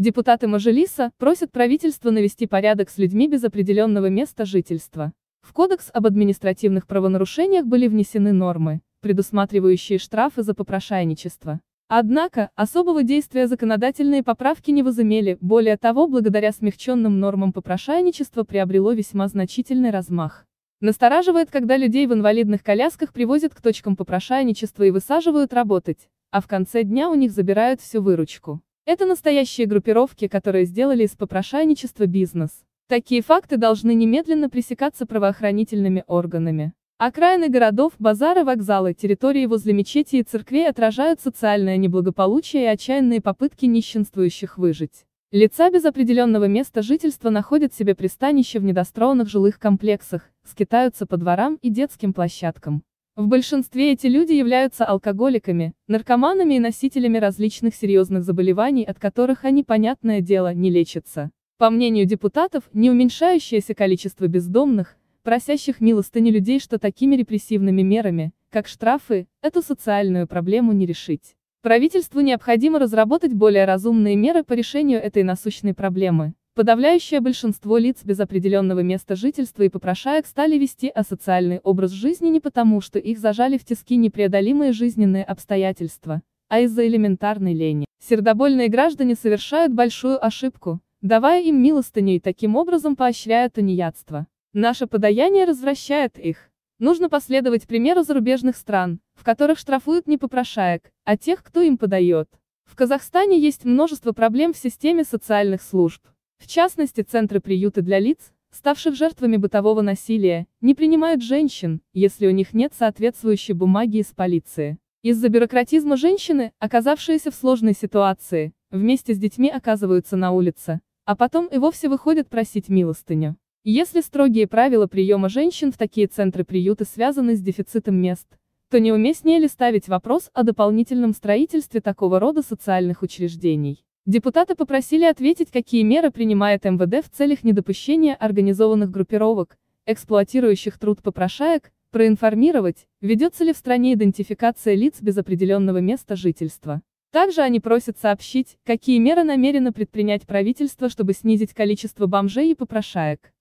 Депутаты Мажилиса просят правительство навести порядок с людьми без определенного места жительства. В Кодекс об административных правонарушениях были внесены нормы, предусматривающие штрафы за попрошайничество. Однако, особого действия законодательные поправки не возымели, более того, благодаря смягченным нормам попрошайничество приобрело весьма значительный размах. Настораживает, когда людей в инвалидных колясках привозят к точкам попрошайничества и высаживают работать, а в конце дня у них забирают всю выручку. Это настоящие группировки, которые сделали из попрошайничества бизнес. Такие факты должны немедленно пресекаться правоохранительными органами. Окраины городов, базары, вокзалы, территории возле мечетей и церквей отражают социальное неблагополучие и отчаянные попытки нищенствующих выжить. Лица без определенного места жительства находят себе пристанище в недостроенных жилых комплексах, скитаются по дворам и детским площадкам. В большинстве эти люди являются алкоголиками, наркоманами и носителями различных серьезных заболеваний, от которых они, понятное дело, не лечатся. По мнению депутатов, не уменьшающееся количество бездомных, просящих милостыни людей, что такими репрессивными мерами, как штрафы, эту социальную проблему не решить. Правительству необходимо разработать более разумные меры по решению этой насущной проблемы. Подавляющее большинство лиц без определенного места жительства и попрошаек стали вести асоциальный образ жизни не потому, что их зажали в тиски непреодолимые жизненные обстоятельства, а из-за элементарной лени. Сердобольные граждане совершают большую ошибку, давая им милостыню и таким образом поощряя тунеядство. Наше подаяние развращает их. Нужно последовать примеру зарубежных стран, в которых штрафуют не попрошаек, а тех, кто им подает. В Казахстане есть множество проблем в системе социальных служб. В частности, центры-приюты для лиц, ставших жертвами бытового насилия, не принимают женщин, если у них нет соответствующей бумаги из полиции. Из-за бюрократизма женщины, оказавшиеся в сложной ситуации, вместе с детьми оказываются на улице, а потом и вовсе выходят просить милостыню. Если строгие правила приема женщин в такие центры-приюты связаны с дефицитом мест, то неуместнее ли ставить вопрос о дополнительном строительстве такого рода социальных учреждений? Депутаты попросили ответить, какие меры принимает МВД в целях недопущения организованных группировок, эксплуатирующих труд попрошаек, проинформировать, ведется ли в стране идентификация лиц без определенного места жительства. Также они просят сообщить, какие меры намерено предпринять правительство, чтобы снизить количество бомжей и попрошаек.